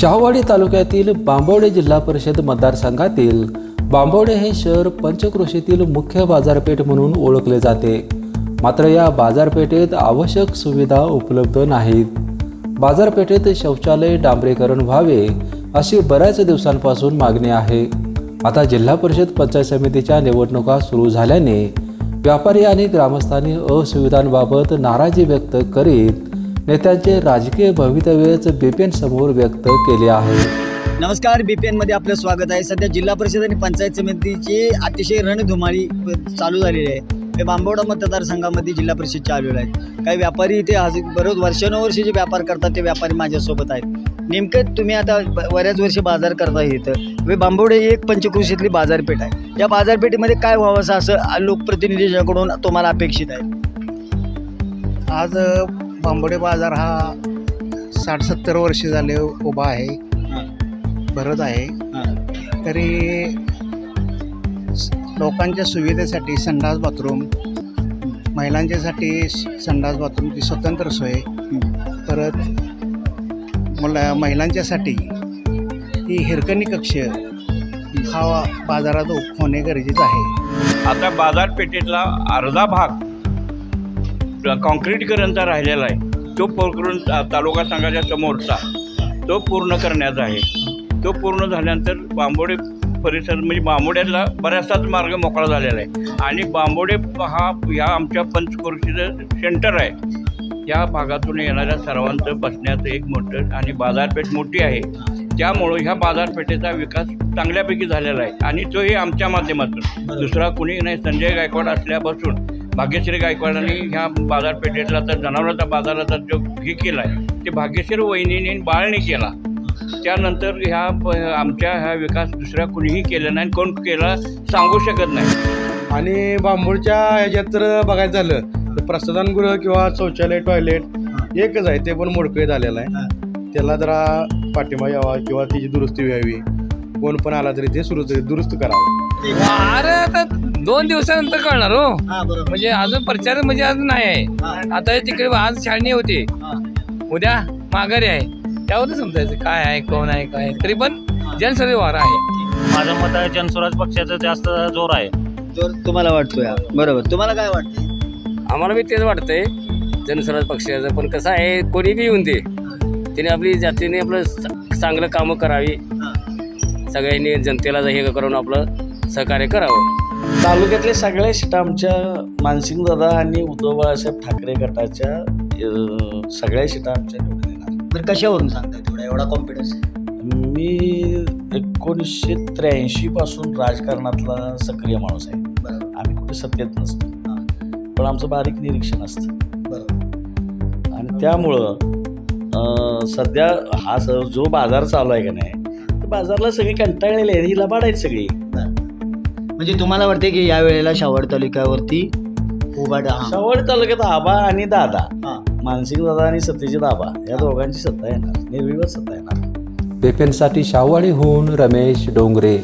शाहूवाडी तालुक्यातील बांबवडे जिल्हा परिषद मतदारसंघातील बांबवडे हे शहर पंचक्रोशीतील मुख्य बाजारपेठ म्हणून ओळखले जाते. मात्र या बाजारपेठेत आवश्यक सुविधा उपलब्ध नाहीत. बाजारपेठेत शौचालय डांबरीकरण व्हावे अशी बऱ्याच दिवसांपासून मागणी आहे. आता जिल्हा परिषद पंचायत समितीच्या निवडणुका सुरू झाल्याने व्यापारी आणि ग्रामस्थांनी असुविधांबाबत नाराजी व्यक्त करीत नेत्यांचे राजकीय भवितव्यच बीपीएन समोर व्यक्त केले आहे. नमस्कार, बीपीएन मध्ये आपलं स्वागत आहे. सध्या जिल्हा परिषद आणि पंचायत समितीची अतिशय रणधुमाळी चालू झालेली आहे. हे बांबवडा मतदारसंघामध्ये जिल्हा परिषदच्या आलेले आहेत. काही व्यापारी इथे बरोच वर्षानुवर्षे जे व्यापार करतात ते व्यापारी माझ्यासोबत आहेत. नेमकं तुम्ही आता बऱ्याच वर्ष बाजार करता इथं. हे बांबवडे एक पंचक्रोशीतली बाजारपेठ आहे. या बाजारपेठेमध्ये काय व्हावं असं लोकप्रतिनिधींकडून तुम्हाला अपेक्षित आहे? आज बांबवडे बाजार हा 60-70 वर्ष झाले उभा आहे, भरत आहे. तरी लोकांच्या सुविधेसाठी संडास बाथरूम, महिलांच्यासाठी संडास बाथरूमची स्वतंत्र सोय, परत महिलांच्यासाठी ही हिरकणी कक्ष हा बाजारात होणे गरजेचं आहे. आता बाजारपेठेतला अर्धा भाग कॉन्क्रीटीकरणचा राहिलेला आहे. तो करून तालुका संघाच्या समोरचा तो पूर्ण करण्याचा आहे. तो पूर्ण झाल्यानंतर बांबवडे परिसर म्हणजे बांबवड्याला बराचसाच मार्ग मोकळा झालेला आहे. आणि बांबवडे हा ह्या आमच्या पंचक्रोशीचं सेंटर आहे. या भागातून येणाऱ्या सर्वांचं बसण्याचं एक मोठं आणि बाजारपेठ मोठी आहे. त्यामुळं ह्या बाजारपेठेचा विकास चांगल्यापैकी झालेला आहे. आणि तोही आमच्या माध्यमातून, दुसरा कुणी नाही. संजय गायकवाड असल्यापासून भाग्यश्री गायकवाडांनी ह्या बाजारपेठेतला तर जनावरांचा बाजाराचा जो हे केला आहे ते भाग्यश्री वहिनीने बाळणी केला. त्यानंतर आमच्या ह्या विकास दुसऱ्या कुणीही केलं नाही, कोण केला सांगू शकत नाही. आणि बांबूडच्या ह्याच्यात तर बघायचं झालं तर प्रसाधनगृह किंवा शौचालय टॉयलेट एकच आहे, ते पण मोडकळीत झालेलं आहे. त्याला जरा पाठिंबा यावा किंवा त्याची दुरुस्ती व्हावी. कोण पण आला तरी ते दुरुस्त करावं. अरे आता 2 दिवसानंतर कळणार हो. म्हणजे अजून प्रचार म्हणजे अजून नाही आहे. आता तिकडे आज छाननी होती, उद्या माघारी आहे. त्यावरच समजायचं काय आहे कोण आहे काय. तरी पण जनस्वराज वारा आहे. माझं मत आहे जनस्वराज पक्षाचा जास्त जोर आहे. जोर तुम्हाला वाटतोय? बरोबर. तुम्हाला काय वाटतंय? आम्हाला बी तेच वाटतंय जनस्वराज पक्षाचं. पण कसं आहे, कोणी बी येऊन दे, तिने आपली जातीने आपलं चांगलं कामं करावी. सगळ्यांनी जनतेला हे करून आपलं सहकार्य करावं. तालुक्यातले सगळ्या सीटा आमच्या मानसिंग दादा आणि उद्धव बाळासाहेब ठाकरे गटाच्या सगळ्या सीटा आमच्या निवडून येणार. बरं, कशावरून सांगताय थोडा एवढा कॉन्फिडन्स? मी 1983 पासून राजकारणातला सक्रिय माणूस आहे. आम्ही कुठे सत्तेत नसतो, पण आमचं बारीक निरीक्षण असतं. बरोबर. आणि त्यामुळं सध्या हा जो बाजार चालू आहे का नाही, त्या बाजारला सगळी कंटाळलेली आहे. ही लबाड आहेत सगळी. म्हणजे तुम्हाला वाटते की या वेळेला शाहूवाडी तालुक्यावरती शाहूवाडी तालुक्यात आबा आणि दादा, मानसिंग दादा आणि सत्यजित आबा या दोघांची सत्ता येणार, निर्विवाद सत्ता येणार. बीपीएनसाठी शाहूवाडीहून रमेश डोंगरे.